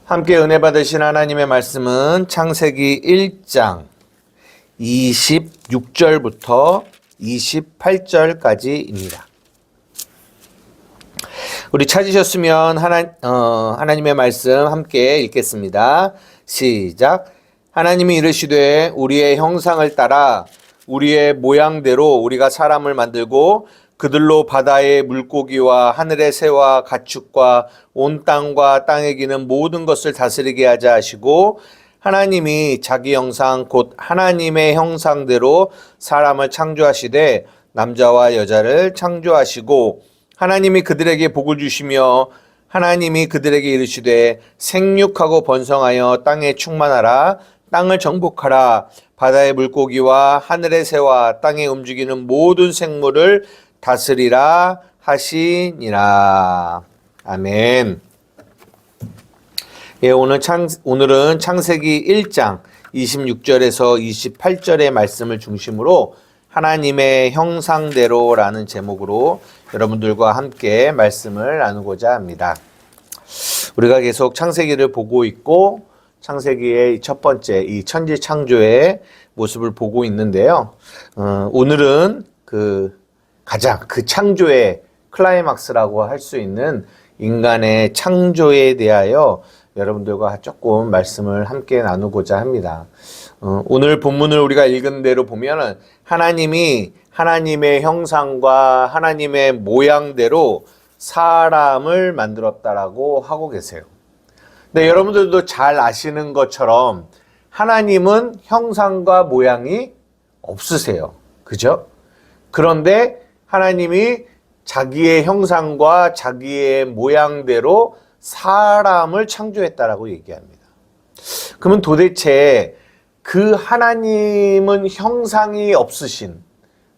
함께 은혜 받으신 하나님의 말씀은 창세기 1장 26절부터 28절까지입니다. 우리 찾으셨으면 하나님의 말씀 함께 읽겠습니다. 시작. 하나님이 이르시되 우리의 형상을 따라 우리의 모양대로 우리가 사람을 만들고 그들로 바다의 물고기와 하늘의 새와 가축과 온 땅과 땅에 기는 모든 것을 다스리게 하자 하시고, 하나님이 자기 형상 곧 하나님의 형상대로 사람을 창조하시되 남자와 여자를 창조하시고, 하나님이 그들에게 복을 주시며 하나님이 그들에게 이르시되 생육하고 번성하여 땅에 충만하라. 땅을 정복하라. 바다의 물고기와 하늘의 새와 땅에 움직이는 모든 생물을 다스리라 하시니라. 아멘. 예, 오늘은 창세기 1장 26절에서 28절의 말씀을 중심으로 하나님의 형상대로라는 제목으로 여러분들과 함께 말씀을 나누고자 합니다. 우리가 계속 창세기를 보고 있고 창세기의 첫 번째 이 천지 창조의 모습을 보고 있는데요. 오늘은 가장 창조의 클라이막스라고 할 수 있는 인간의 창조에 대하여 여러분들과 조금 말씀을 함께 나누고자 합니다. 오늘 본문을 우리가 읽은 대로 보면 하나님이 하나님의 형상과 하나님의 모양대로 사람을 만들었다라고 하고 계세요. 근데 여러분들도 잘 아시는 것처럼 하나님은 형상과 모양이 없으세요. 그죠? 그런데 하나님이 자기의 형상과 자기의 모양대로 사람을 창조했다라고 얘기합니다. 그러면 도대체 그 하나님은 형상이 없으신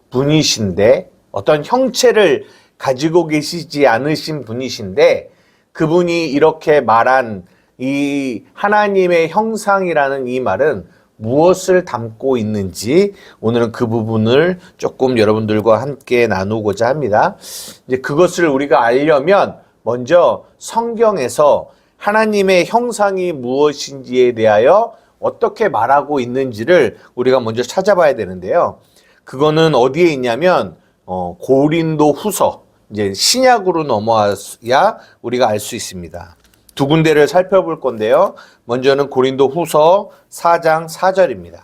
분이신데, 어떤 형체를 가지고 계시지 않으신 분이신데, 그분이 이렇게 말한 이 하나님의 형상이라는 이 말은 무엇을 담고 있는지 오늘은 그 부분을 조금 여러분들과 함께 나누고자 합니다. 이제 그것을 우리가 알려면 먼저 성경에서 하나님의 형상이 무엇인지에 대하여 어떻게 말하고 있는지를 우리가 먼저 찾아봐야 되는데요. 그거는 어디에 있냐면 고린도 후서, 이제 신약으로 넘어와야 우리가 알 수 있습니다. 두 군데를 살펴볼 건데요. 먼저는 고린도 후서 4장 4절입니다.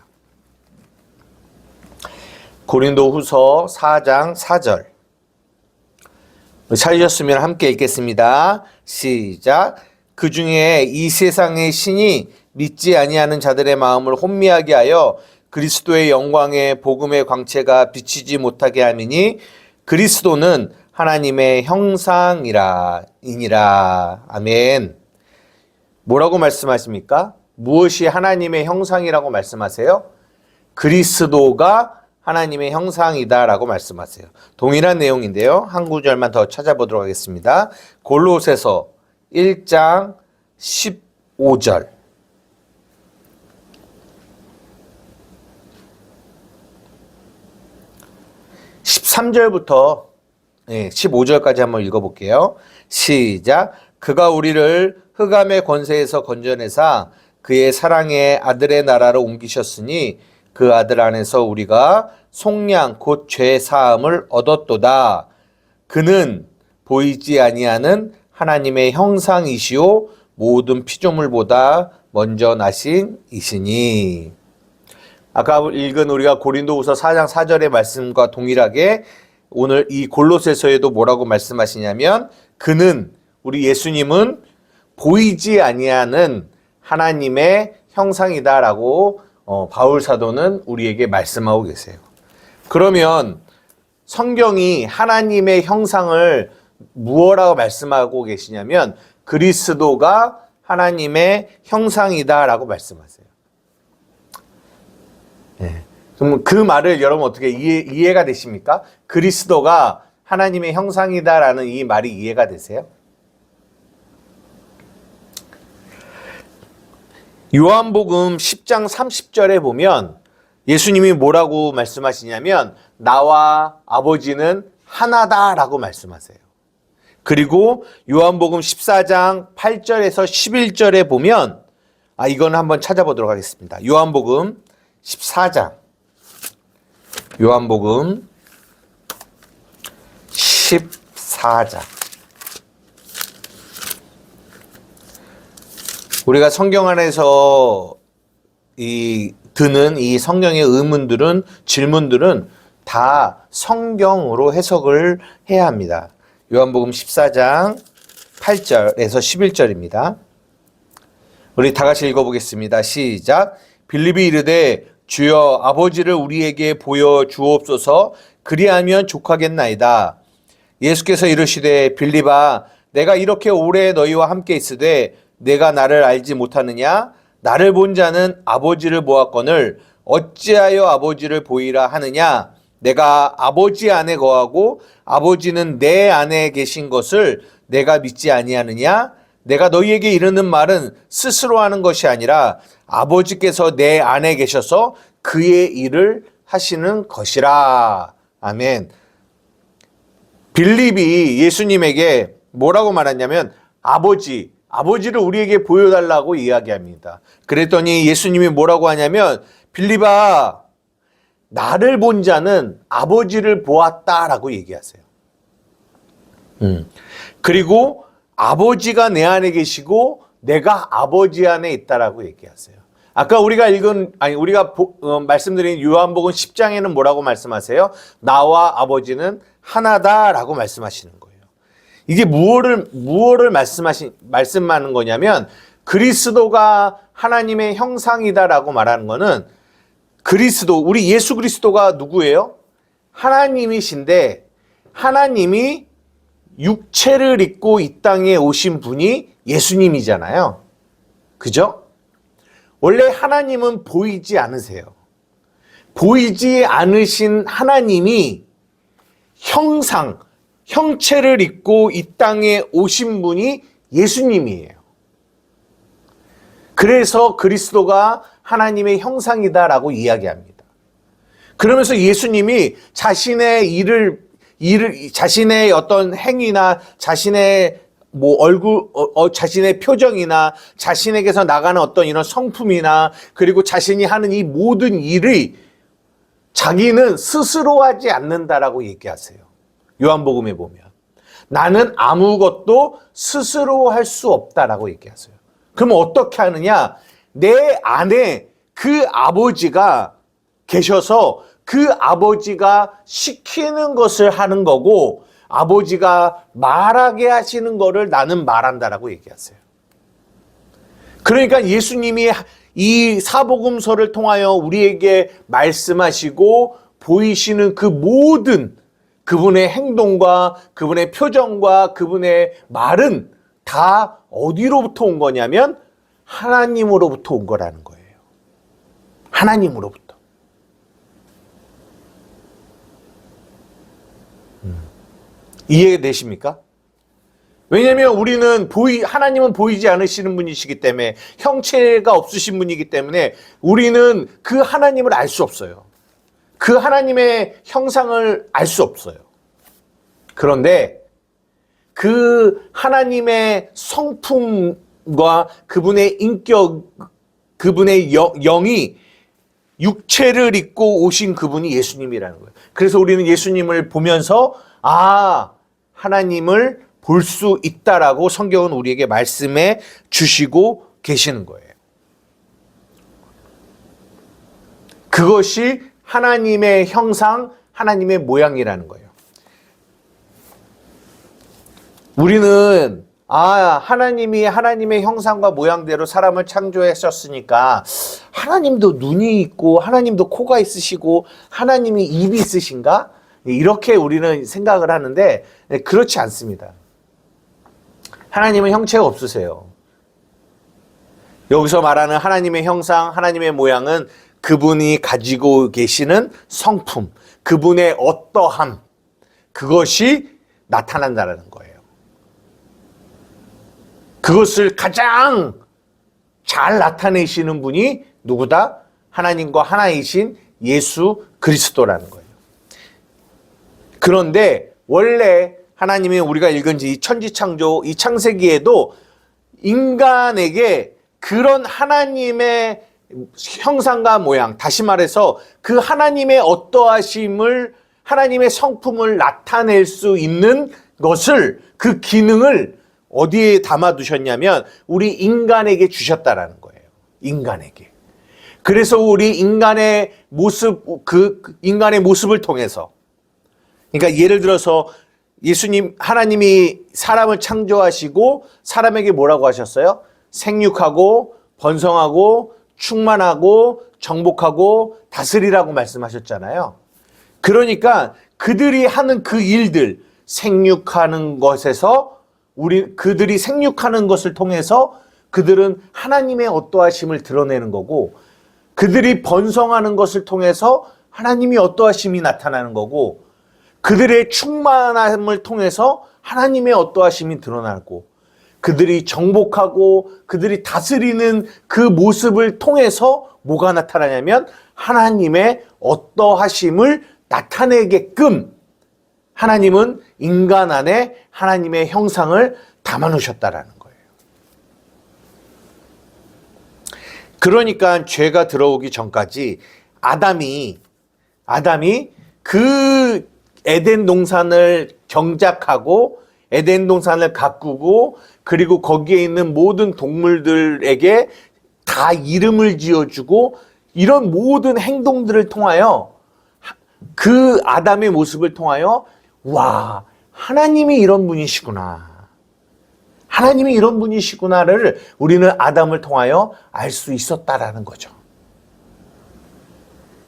고린도 후서 4장 4절. 찾으셨으면 함께 읽겠습니다. 시작. 그 중에 이 세상의 신이 믿지 아니하는 자들의 마음을 혼미하게 하여 그리스도의 영광의 복음의 광채가 비치지 못하게 함이니 그리스도는 하나님의 형상이니라. 아멘. 뭐라고 말씀하십니까? 무엇이 하나님의 형상이라고 말씀하세요? 그리스도가 하나님의 형상이다라고 말씀하세요. 동일한 내용인데요. 한 구절만 더 찾아보도록 하겠습니다. 골로새서 1장 15절. 13절부터 15절까지 한번 읽어볼게요. 시작. 그가 우리를 흑암의 권세에서 건져내사 그의 사랑의 아들의 나라로 옮기셨으니 그 아들 안에서 우리가 속량 곧 죄 사함을 얻었도다. 그는 보이지 아니하는 하나님의 형상이시오 모든 피조물보다 먼저 나신 이시니. 아까 읽은 우리가 고린도후서 4장 4절의 말씀과 동일하게 오늘 이 골로새서에도 뭐라고 말씀하시냐면, 그는, 우리 예수님은 보이지 아니하는 하나님의 형상이다라고 바울 사도는 우리에게 말씀하고 계세요. 그러면 성경이 하나님의 형상을 무엇라고 말씀하고 계시냐면 그리스도가 하나님의 형상이다라고 말씀하세요. 네. 그럼 그 말을 여러분 어떻게 이해가 되십니까? 그리스도가 하나님의 형상이다라는 이 말이 이해가 되세요? 요한복음 10장 30절에 보면 예수님이 뭐라고 말씀하시냐면 나와 아버지는 하나다라고 말씀하세요. 그리고 요한복음 14장 8절에서 11절에 보면 이거는 한번 찾아보도록 하겠습니다. 요한복음 14장 요한복음 14장 우리가 성경 안에서 드는 이 성경의 의문들은 질문들은 다 성경으로 해석을 해야 합니다. 요한복음 14장 8절에서 11절입니다. 우리 다 같이 읽어보겠습니다. 시작. 빌립이 이르되 주여 아버지를 우리에게 보여주옵소서 그리하면 족하겠나이다. 예수께서 이르시되 빌립아 내가 이렇게 오래 너희와 함께 있으되 내가 나를 알지 못하느냐? 나를 본 자는 아버지를 보았거늘 어찌하여 아버지를 보이라 하느냐? 내가 아버지 안에 거하고 아버지는 내 안에 계신 것을 내가 믿지 아니하느냐? 내가 너희에게 이르는 말은 스스로 하는 것이 아니라 아버지께서 내 안에 계셔서 그의 일을 하시는 것이라. 아멘. 빌립이 예수님에게 뭐라고 말했냐면 아버지를 우리에게 보여달라고 이야기합니다. 그랬더니 예수님이 뭐라고 하냐면 빌립아 나를 본 자는 아버지를 보았다라고 얘기하세요. 그리고 아버지가 내 안에 계시고 내가 아버지 안에 있다라고 얘기하세요. 아까 우리가 말씀드린 요한복음 10장에는 뭐라고 말씀하세요? 나와 아버지는 하나다라고 말씀하시는 거예요. 이게 무엇을 말씀하는 거냐면 그리스도가 하나님의 형상이다라고 말하는 거는 우리 예수 그리스도가 누구예요? 하나님이신데 하나님이 육체를 입고 이 땅에 오신 분이 예수님이잖아요. 그죠? 원래 하나님은 보이지 않으세요. 보이지 않으신 하나님이 형체를 입고 이 땅에 오신 분이 예수님이에요. 그래서 그리스도가 하나님의 형상이다라고 이야기합니다. 그러면서 예수님이 자신의 어떤 행위나 자신의 자신의 표정이나 자신에게서 나가는 어떤 이런 성품이나 그리고 자신이 하는 이 모든 일을 자기는 스스로 하지 않는다라고 얘기하세요. 요한복음에 보면 나는 아무것도 스스로 할 수 없다라고 얘기하세요. 그럼 어떻게 하느냐? 내 안에 그 아버지가 계셔서 그 아버지가 시키는 것을 하는 거고 아버지가 말하게 하시는 거를 나는 말한다라고 얘기하세요. 그러니까 예수님이 이 사복음서를 통하여 우리에게 말씀하시고 보이시는 그 모든 그분의 행동과 그분의 표정과 그분의 말은 다 어디로부터 온 거냐면 하나님으로부터 온 거라는 거예요. 하나님으로부터. 이해되십니까? 왜냐하면 하나님은 보이지 않으시는 분이시기 때문에 형체가 없으신 분이기 때문에 우리는 그 하나님을 알 수 없어요. 그 하나님의 형상을 알 수 없어요. 그런데 그 하나님의 성품과 그분의 인격, 그분의 영이 육체를 입고 오신 그분이 예수님이라는 거예요. 그래서 우리는 예수님을 보면서 하나님을 볼 수 있다라고 성경은 우리에게 말씀해 주시고 계시는 거예요. 그것이 하나님의 형상, 하나님의 모양이라는 거예요. 우리는 하나님이 하나님의 형상과 모양대로 사람을 창조하셨으니까 하나님도 눈이 있고 하나님도 코가 있으시고 하나님이 입이 있으신가? 이렇게 우리는 생각을 하는데 그렇지 않습니다. 하나님은 형체가 없으세요. 여기서 말하는 하나님의 형상, 하나님의 모양은 그분이 가지고 계시는 성품, 그분의 어떠함, 그것이 나타난다는 거예요. 그것을 가장 잘 나타내시는 분이 누구다? 하나님과 하나이신 예수 그리스도라는 거예요. 그런데 원래 하나님이 우리가 읽은 이 천지창조, 이 창세기에도 인간에게 그런 하나님의 형상과 모양, 다시 말해서 그 하나님의 어떠하심을, 하나님의 성품을 나타낼 수 있는 것을, 그 기능을 어디에 담아두셨냐면 우리 인간에게 주셨다라는 거예요. 인간에게. 그래서 우리 인간의 모습, 그 인간의 모습을 통해서, 그러니까 예를 들어서 예수님, 하나님이 사람을 창조하시고 사람에게 뭐라고 하셨어요? 생육하고 번성하고 충만하고 정복하고 다스리라고 말씀하셨잖아요. 그러니까 그들이 하는 그 일들, 생육하는 것에서 그들이 생육하는 것을 통해서 그들은 하나님의 어떠하심을 드러내는 거고, 그들이 번성하는 것을 통해서 하나님이 어떠하심이 나타나는 거고, 그들의 충만함을 통해서 하나님의 어떠하심이 드러나고, 그들이 정복하고 그들이 다스리는 그 모습을 통해서 뭐가 나타나냐면 하나님의 어떠하심을 나타내게끔 하나님은 인간 안에 하나님의 형상을 담아놓으셨다라는 거예요. 그러니까 죄가 들어오기 전까지 아담이 그 에덴 동산을 경작하고 에덴 동산을 가꾸고 그리고 거기에 있는 모든 동물들에게 다 이름을 지어주고 이런 모든 행동들을 통하여 그 아담의 모습을 통하여 와, 하나님이 이런 분이시구나. 하나님이 이런 분이시구나를 우리는 아담을 통하여 알 수 있었다라는 거죠.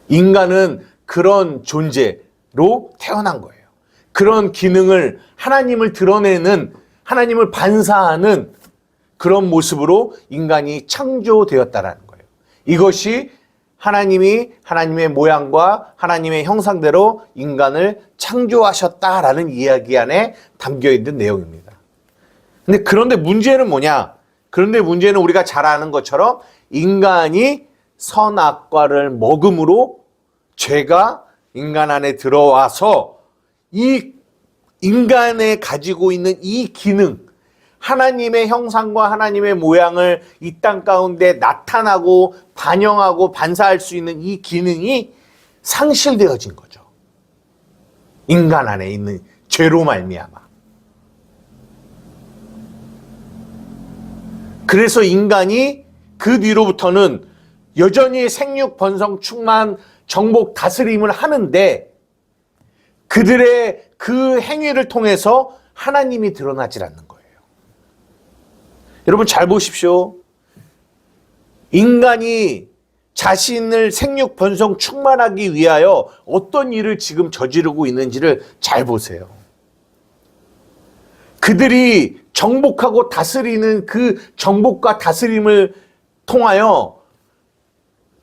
인간은 그런 존재로 태어난 거예요. 그런 기능을 하나님을 드러내는, 하나님을 반사하는 그런 모습으로 인간이 창조되었다라는 거예요. 이것이 하나님이 하나님의 모양과 하나님의 형상대로 인간을 창조하셨다라는 이야기 안에 담겨 있는 내용입니다. 그런데 문제는 뭐냐? 그런데 문제는 우리가 잘 아는 것처럼 인간이 선악과를 먹음으로 죄가 인간 안에 들어와서 이 인간에 가지고 있는 이 기능, 하나님의 형상과 하나님의 모양을 이 땅 가운데 나타나고 반영하고 반사할 수 있는 이 기능이 상실되어진 거죠. 인간 안에 있는 죄로 말미암아. 그래서 인간이 그 뒤로부터는 여전히 생육, 번성, 충만, 정복, 다스림을 하는데 그들의 그 행위를 통해서 하나님이 드러나질 않는 거예요. 여러분 잘 보십시오. 인간이 자신을 생육, 번성, 충만하기 위하여 어떤 일을 지금 저지르고 있는지를 잘 보세요. 그들이 정복하고 다스리는 그 정복과 다스림을 통하여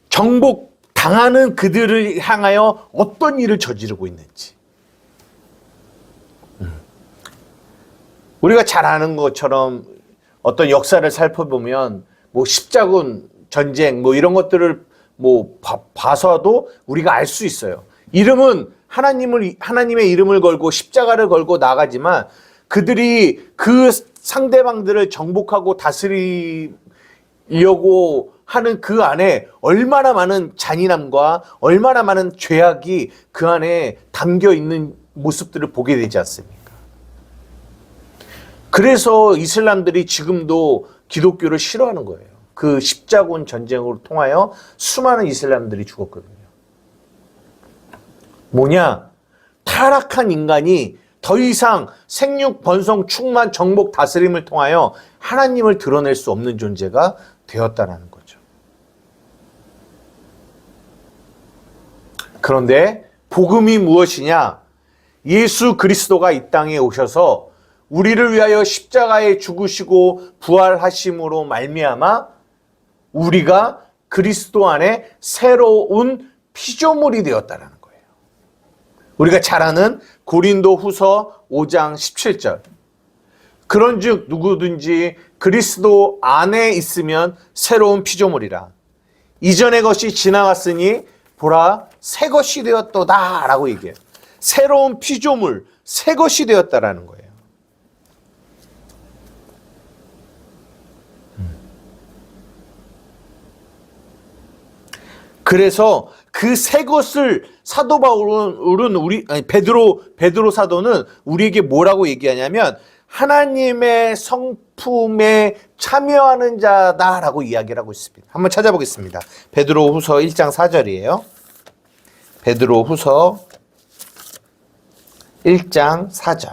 정복당하는 그들을 향하여 어떤 일을 저지르고 있는지. 우리가 잘 아는 것처럼 어떤 역사를 살펴보면 뭐 십자군 전쟁 뭐 이런 것들을 뭐 봐서도 우리가 알 수 있어요. 이름은 하나님의 이름을 걸고 십자가를 걸고 나가지만 그들이 그 상대방들을 정복하고 다스리려고 하는 그 안에 얼마나 많은 잔인함과 얼마나 많은 죄악이 그 안에 담겨 있는 모습들을 보게 되지 않습니까? 그래서 이슬람들이 지금도 기독교를 싫어하는 거예요. 그 십자군 전쟁으로 통하여 수많은 이슬람들이 죽었거든요. 뭐냐? 타락한 인간이 더 이상 생육, 번성, 충만, 정복, 다스림을 통하여 하나님을 드러낼 수 없는 존재가 되었다는 거죠. 그런데 복음이 무엇이냐? 예수 그리스도가 이 땅에 오셔서 우리를 위하여 십자가에 죽으시고 부활하심으로 말미암아 우리가 그리스도 안에 새로운 피조물이 되었다는 거예요. 우리가 잘 아는 고린도후서 5장 17절. 그런즉 누구든지 그리스도 안에 있으면 새로운 피조물이라. 이전의 것이 지나갔으니 보라 새 것이 되었도다 라고 얘기해요. 새로운 피조물, 새 것이 되었다라는 거예요. 그래서 그 새 것을 사도 바울은 베드로 사도는 우리에게 뭐라고 얘기하냐면 하나님의 성품에 참여하는 자다라고 이야기를 하고 있습니다. 한번 찾아보겠습니다. 베드로후서 1장 4절이에요. 베드로후서 1장 4절.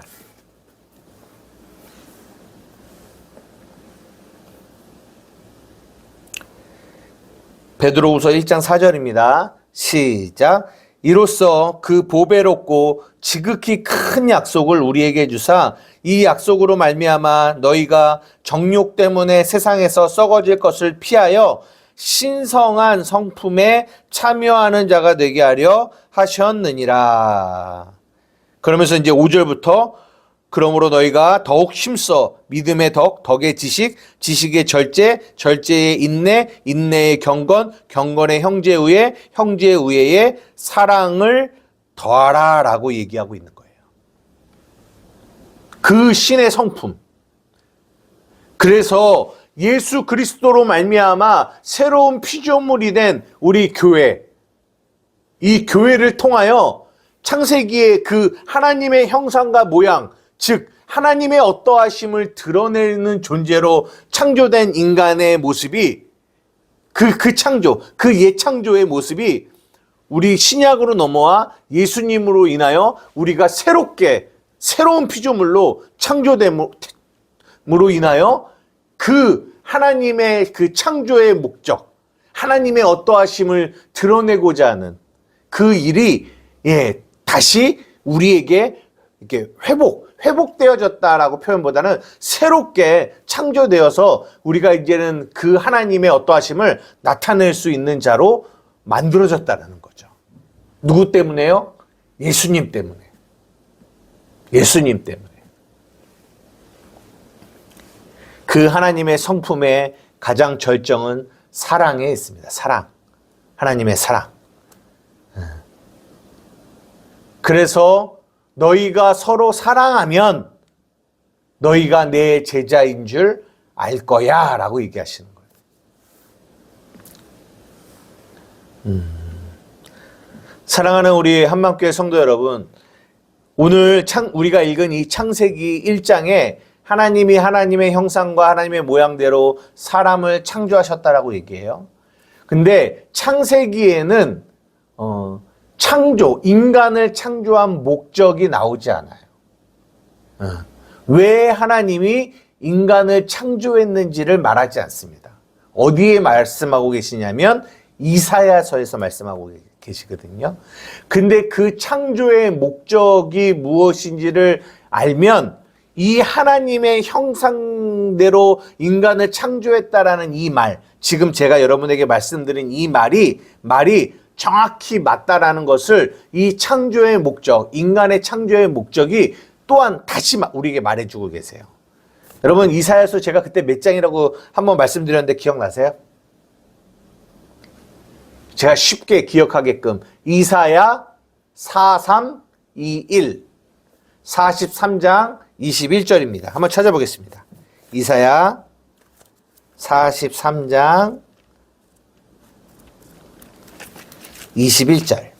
베드로후서 1장 4절입니다. 시작. 이로써 그 보배롭고 지극히 큰 약속을 우리에게 주사 이 약속으로 말미암아 너희가 정욕 때문에 세상에서 썩어질 것을 피하여 신성한 성품에 참여하는 자가 되게 하려 하셨느니라. 그러면서 이제 5절부터 그러므로 너희가 더욱 힘써 믿음의 덕, 덕의 지식, 지식의 절제, 절제의 인내, 인내의 경건, 경건의 형제의회, 형제의회의 사랑을 더하라 라고 얘기하고 있는 거예요. 그 신의 성품. 그래서 예수 그리스도로 말미암아 새로운 피조물이 된 우리 교회, 이 교회를 통하여 창세기의 그 하나님의 형상과 모양, 즉 하나님의 어떠하심을 드러내는 존재로 창조된 인간의 모습이 그 창조, 그 옛창조의 모습이 우리 신약으로 넘어와 예수님으로 인하여 우리가 새로운 피조물로 창조됨으로 인하여 그 하나님의 그 창조의 목적, 하나님의 어떠하심을 드러내고자 하는 그 일이 다시 우리에게 이렇게 회복되어졌다라고 표현보다는 새롭게 창조되어서 우리가 이제는 그 하나님의 어떠하심을 나타낼 수 있는 자로 만들어졌다는 거죠. 누구 때문에요? 예수님 때문에. 예수님 때문에. 그 하나님의 성품의 가장 절정은 사랑에 있습니다. 사랑. 하나님의 사랑. 그래서 너희가 서로 사랑하면 너희가 내 제자인 줄 알 거야 라고 얘기하시는 거예요. 사랑하는 우리 한맘교회 성도 여러분, 오늘 우리가 읽은 이 창세기 1장에 하나님이 하나님의 형상과 하나님의 모양대로 사람을 창조하셨다라고 얘기해요. 근데 창세기에는 인간을 창조한 목적이 나오지 않아요. 왜 하나님이 인간을 창조했는지를 말하지 않습니다. 어디에 말씀하고 계시냐면 이사야서에서 말씀하고 계시거든요. 근데 그 창조의 목적이 무엇인지를 알면 이 하나님의 형상대로 인간을 창조했다라는 이 말, 지금 제가 여러분에게 말씀드린 이 말이 정확히 맞다라는 것을 이 창조의 목적, 인간의 창조의 목적이 또한 다시 우리에게 말해주고 계세요. 여러분 이사야서 제가 그때 몇 장이라고 한번 말씀드렸는데 기억나세요? 제가 쉽게 기억하게끔 이사야 4321 43장 21절입니다. 한번 찾아보겠습니다. 이사야 43장 21절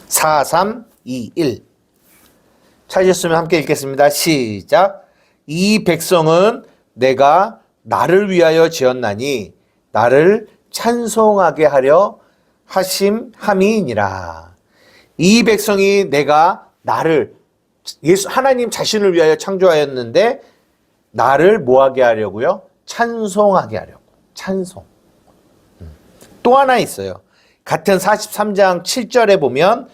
4321 찾으셨으면 함께 읽겠습니다. 시작. 이 백성은 내가 나를 위하여 지었나니 나를 찬송하게 하려 함이니라. 이 백성이 내가 하나님 자신을 위하여 창조하였는데 나를 뭐하게 하려고요? 찬송하게 하려고. 찬송. 또 하나 있어요. 같은 43장 7절에 보면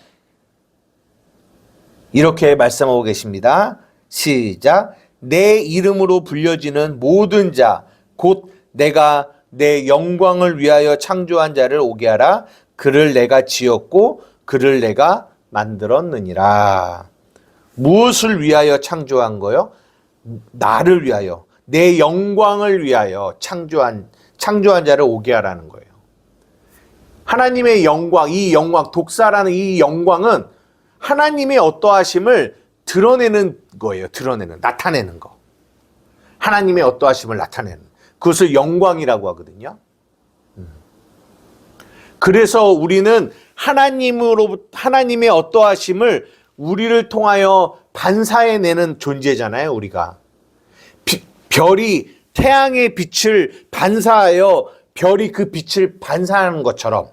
이렇게 말씀하고 계십니다. 시작. 내 이름으로 불려지는 모든 자, 곧 내가 내 영광을 위하여 창조한 자를 오게 하라. 그를 내가 지었고 그를 내가 만들었느니라. 무엇을 위하여 창조한 거요? 나를 위하여, 내 영광을 위하여 창조한 자를 오게 하라는 거예요. 하나님의 영광, 이 영광, 독사라는 이 영광은 하나님의 어떠하심을 드러내는 거예요. 나타내는 거. 하나님의 어떠하심을 나타내는. 그것을 영광이라고 하거든요. 그래서 우리는 하나님의 어떠하심을 우리를 통하여 반사해내는 존재잖아요, 우리가. 별이 태양의 빛을 반사하여 별이 그 빛을 반사하는 것처럼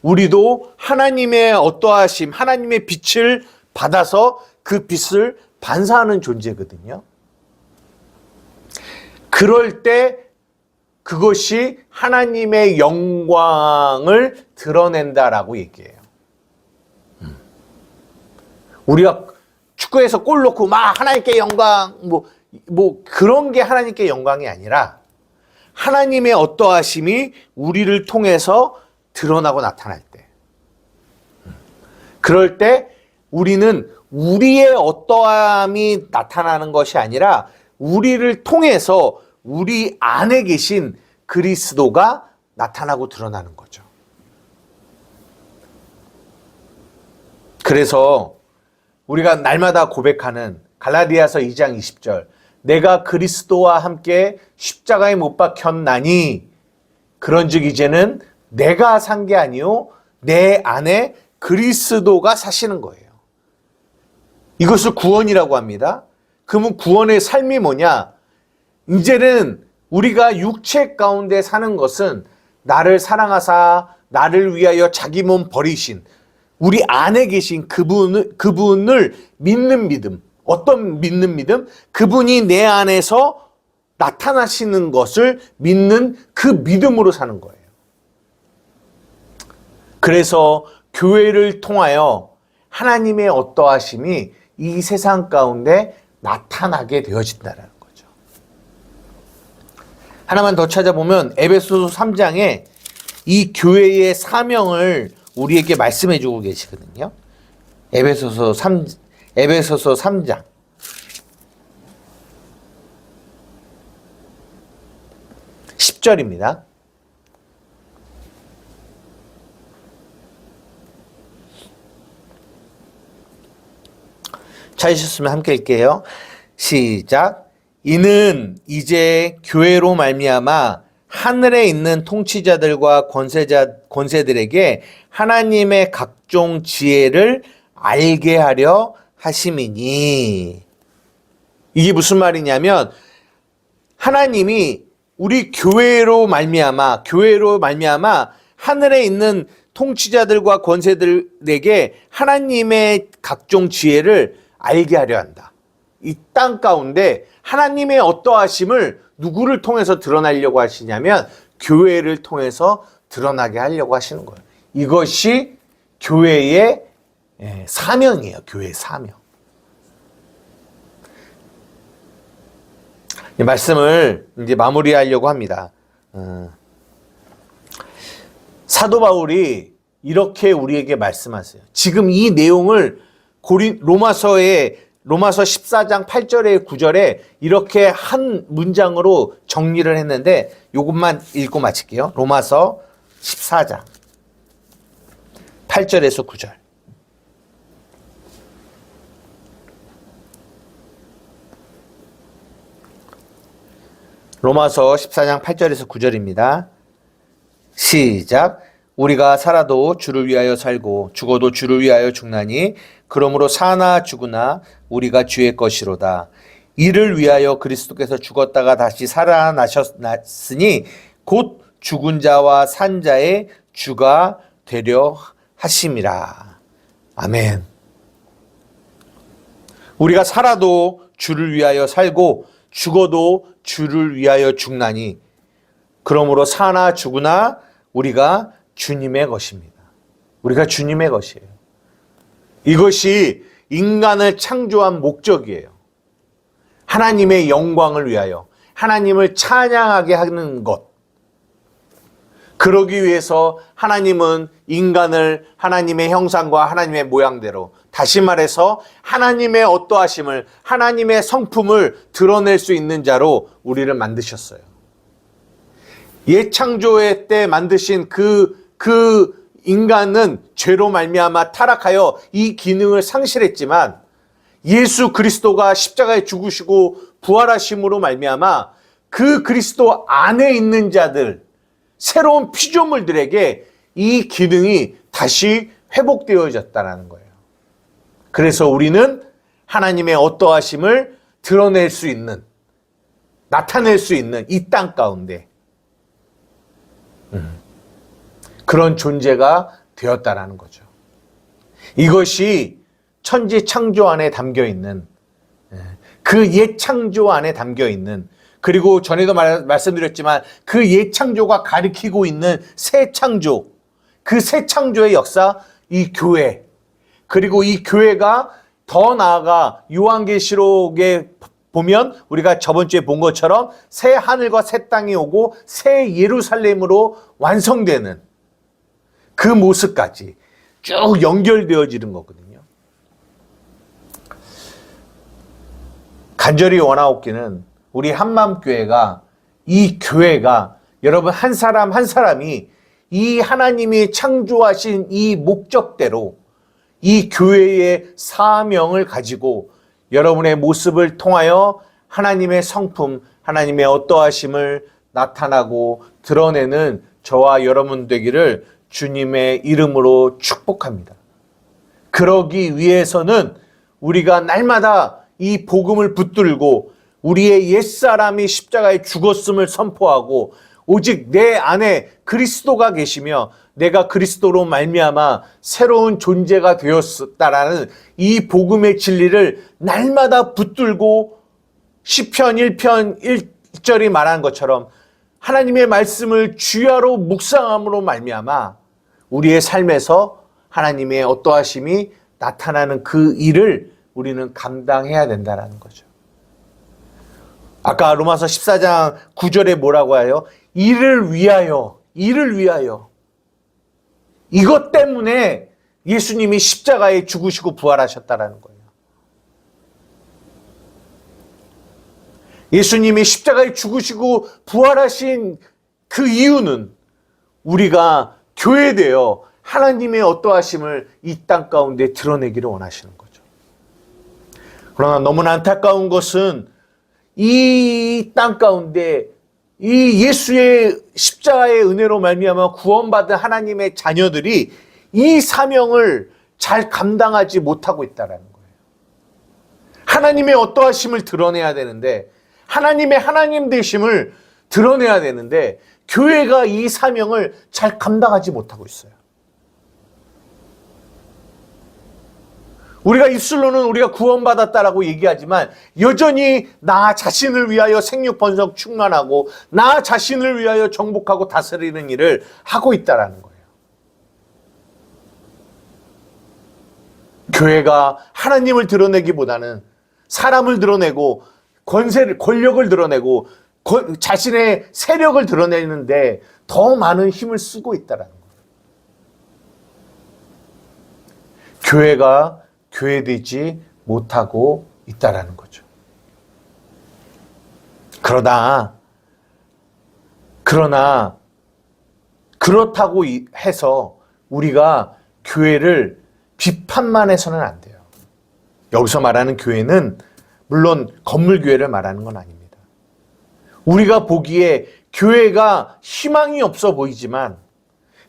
우리도 하나님의 어떠하심, 하나님의 빛을 받아서 그 빛을 반사하는 존재거든요. 그럴 때 그것이 하나님의 영광을 드러낸다라고 얘기해요. 우리가 축구에서 골 넣고 막 하나님께 영광, 뭐 그런 게 하나님께 영광이 아니라 하나님의 어떠하심이 우리를 통해서 드러나고 나타날 때. 그럴 때 우리는 우리의 어떠함이 나타나는 것이 아니라 우리를 통해서 우리 안에 계신 그리스도가 나타나고 드러나는 거죠. 그래서 우리가 날마다 고백하는 갈라디아서 2장 20절, 내가 그리스도와 함께 십자가에 못 박혔나니 그런즉 이제는 내가 산 게 아니요 내 안에 그리스도가 사시는 거예요. 이것을 구원이라고 합니다. 그러면 구원의 삶이 뭐냐? 이제는 우리가 육체 가운데 사는 것은 나를 사랑하사 나를 위하여 자기 몸 버리신 우리 안에 계신 그분을 믿는 믿음. 어떤 믿는 믿음? 그분이 내 안에서 나타나시는 것을 믿는 그 믿음으로 사는 거예요. 그래서 교회를 통하여 하나님의 어떠하심이 이 세상 가운데 나타나게 되어진다는 거죠. 하나만 더 찾아보면 에베소서 3장에 이 교회의 사명을 우리에게 말씀해 주고 계시거든요. 에베소서 3장 10절입니다. 찾으셨으면 함께 읽게요. 시작. 이는 이제 교회로 말미암아 하늘에 있는 통치자들과 권세들에게 하나님의 각종 지혜를 알게 하려 하심이니. 이게 무슨 말이냐면 하나님이 우리 교회로 말미암아 하늘에 있는 통치자들과 권세들에게 하나님의 각종 지혜를 알게 하려 한다. 이 땅 가운데 하나님의 어떠하심을 누구를 통해서 드러나려고 하시냐면 교회를 통해서 드러나게 하려고 하시는 거예요. 이것이 교회의 사명이에요. 교회의 사명. 이 말씀을 이제 마무리하려고 합니다. 사도 바울이 이렇게 우리에게 말씀하세요. 지금 이 내용을 로마서 14장 8절에 9절에 이렇게 한 문장으로 정리를 했는데 이것만 읽고 마칠게요. 로마서 14장 8절에서 9절. 로마서 14장 8절에서 9절입니다. 시작. 우리가 살아도 주를 위하여 살고 죽어도 주를 위하여 죽나니 그러므로 사나 죽으나 우리가 주의 것이로다. 이를 위하여 그리스도께서 죽었다가 다시 살아나셨으니 곧 죽은 자와 산 자의 주가 되려 하심이라. 아멘. 우리가 살아도 주를 위하여 살고 죽어도 주를 위하여 죽나니 그러므로 사나 죽으나 우리가 주님의 것입니다. 우리가 주님의 것이에요. 이것이 인간을 창조한 목적이에요. 하나님의 영광을 위하여 하나님을 찬양하게 하는 것. 그러기 위해서 하나님은 인간을 하나님의 형상과 하나님의 모양대로, 다시 말해서 하나님의 어떠하심을, 하나님의 성품을 드러낼 수 있는 자로 우리를 만드셨어요. 옛 창조의 때 만드신 그 인간은 죄로 말미암아 타락하여 이 기능을 상실했지만 예수 그리스도가 십자가에 죽으시고 부활하심으로 말미암아 그 그리스도 안에 있는 자들, 새로운 피조물들에게 이 기능이 다시 회복되어졌다는 거예요. 그래서 우리는 하나님의 어떠하심을 드러낼 수 있는, 나타낼 수 있는 이 땅 가운데 그런 존재가 되었다라는 거죠. 이것이 천지 창조 안에 담겨 있는, 그 옛 창조 안에 담겨 있는, 그리고 전에도 말씀드렸지만 그 옛 창조가 가리키고 있는 새 창조, 그 새 창조의 역사, 이 교회, 그리고 이 교회가 더 나아가 요한계시록에 보면 우리가 저번 주에 본 것처럼 새 하늘과 새 땅이 오고 새 예루살렘으로 완성되는 그 모습까지 쭉 연결되어지는 거거든요. 간절히 원하옵기는 우리 한마음교회가, 이 교회가, 여러분 한 사람 한 사람이 이 하나님이 창조하신 이 목적대로 이 교회의 사명을 가지고 여러분의 모습을 통하여 하나님의 성품, 하나님의 어떠하심을 나타나고 드러내는 저와 여러분 되기를 주님의 이름으로 축복합니다. 그러기 위해서는 우리가 날마다 이 복음을 붙들고 우리의 옛사람이 십자가에 죽었음을 선포하고 오직 내 안에 그리스도가 계시며 내가 그리스도로 말미암아 새로운 존재가 되었다라는 이 복음의 진리를 날마다 붙들고 시편 1편 1절이 말한 것처럼 하나님의 말씀을 주야로 묵상함으로 말미암아 우리의 삶에서 하나님의 어떠하심이 나타나는 그 일을 우리는 감당해야 된다는 거죠. 아까 로마서 14장 9절에 뭐라고 해요? 이를 위하여, 이를 위하여. 이것 때문에 예수님이 십자가에 죽으시고 부활하셨다라는 거예요. 예수님이 십자가에 죽으시고 부활하신 그 이유는 우리가 교회되어 하나님의 어떠하심을 이 땅 가운데 드러내기를 원하시는 거죠. 그러나 너무나 안타까운 것은 이 땅 가운데 이 예수의 십자가의 은혜로 말미암아 구원받은 하나님의 자녀들이 이 사명을 잘 감당하지 못하고 있다는 거예요. 하나님의 어떠하심을 드러내야 되는데, 하나님의 하나님 되심을 드러내야 되는데 교회가 이 사명을 잘 감당하지 못하고 있어요. 우리가 입술로는 우리가 구원받았다라고 얘기하지만 여전히 나 자신을 위하여 생육 번성 충만하고 나 자신을 위하여 정복하고 다스리는 일을 하고 있다라는 거예요. 교회가 하나님을 드러내기보다는 사람을 드러내고 권력을 드러내고 자신의 세력을 드러내는데 더 많은 힘을 쓰고 있다라는 거예요. 교회가 교회되지 못하고 있다라는 거죠. 그러나 그렇다고 해서 우리가 교회를 비판만 해서는 안 돼요. 여기서 말하는 교회는 물론 건물 교회를 말하는 건 아닙니다. 우리가 보기에 교회가 희망이 없어 보이지만,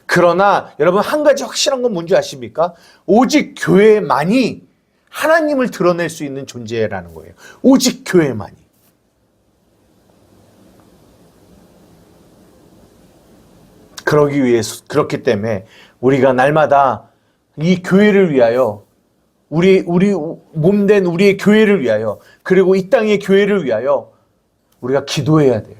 그러나 여러분 한 가지 확실한 건 뭔지 아십니까? 오직 교회만이 하나님을 드러낼 수 있는 존재라는 거예요. 오직 교회만이. 그렇기 때문에 우리가 날마다 이 교회를 위하여, 우리 몸된 우리의 교회를 위하여, 그리고 이 땅의 교회를 위하여 우리가 기도해야 돼요.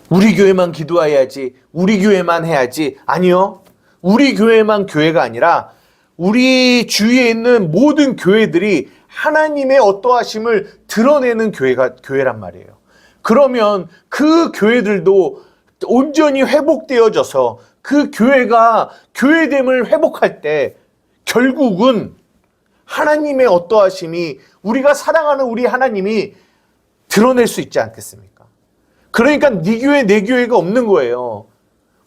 우리 교회만 기도해야지, 우리 교회만 해야지. 아니요. 우리 교회만 교회가 아니라 우리 주위에 있는 모든 교회들이 하나님의 어떠하심을 드러내는 교회란 말이에요. 그러면 그 교회들도 온전히 회복되어져서 그 교회가 교회됨을 회복할 때 결국은 하나님의 어떠하심이, 우리가 사랑하는 우리 하나님이 드러낼 수 있지 않겠습니까? 그러니까 네 교회 내 교회가 없는 거예요.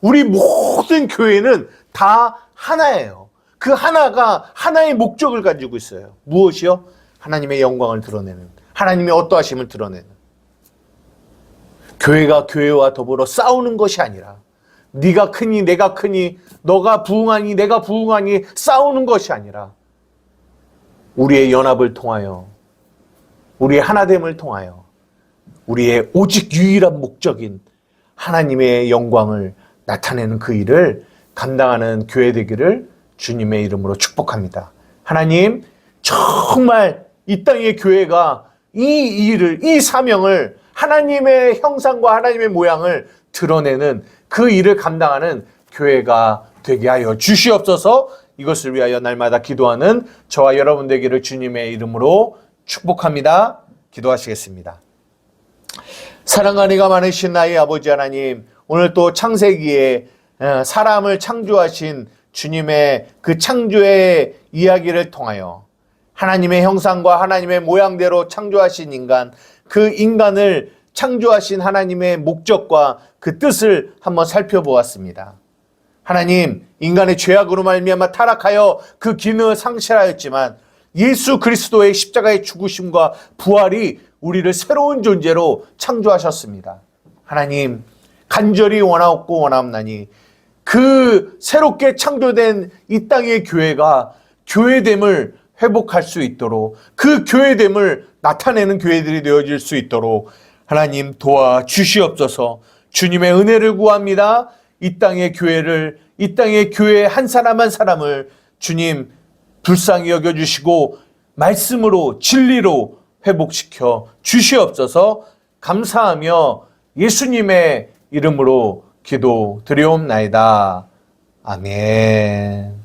우리 모든 교회는 다 하나예요. 그 하나가 하나의 목적을 가지고 있어요. 무엇이요? 하나님의 영광을 드러내는, 하나님의 어떠하심을 드러내는. 교회가 교회와 더불어 싸우는 것이 아니라 네가 크니 내가 크니 너가 부흥하니 내가 부흥하니 싸우는 것이 아니라 우리의 연합을 통하여, 우리의 하나됨을 통하여 우리의 오직 유일한 목적인 하나님의 영광을 나타내는 그 일을 감당하는 교회 되기를 주님의 이름으로 축복합니다. 하나님, 정말 이 땅의 교회가 이 일을, 이 사명을, 하나님의 형상과 하나님의 모양을 드러내는 그 일을 감당하는 교회가 되게 하여 주시옵소서. 이것을 위하여 날마다 기도하는 저와 여러분 되기를 주님의 이름으로 축복합니다. 기도하시겠습니다. 사랑과 은혜가 많으신 나의 아버지 하나님, 오늘 또 창세기에 사람을 창조하신 주님의 그 창조의 이야기를 통하여 하나님의 형상과 하나님의 모양대로 창조하신 인간, 그 인간을 창조하신 하나님의 목적과 그 뜻을 한번 살펴보았습니다. 하나님, 인간의 죄악으로 말미암아 타락하여 그 기능을 상실하였지만 예수 그리스도의 십자가의 죽으심과 부활이 우리를 새로운 존재로 창조하셨습니다. 하나님, 간절히 원하옵고 원하옵나니 그 새롭게 창조된 이 땅의 교회가 교회됨을 회복할 수 있도록, 그 교회됨을 나타내는 교회들이 되어질 수 있도록 하나님 도와주시옵소서. 주님의 은혜를 구합니다. 이 땅의 교회를, 이 땅의 교회 한 사람 한 사람을 주님 불쌍히 여겨주시고 말씀으로 진리로 회복시켜 주시옵소서. 감사하며 예수님의 이름으로 기도 드리옵나이다. 아멘.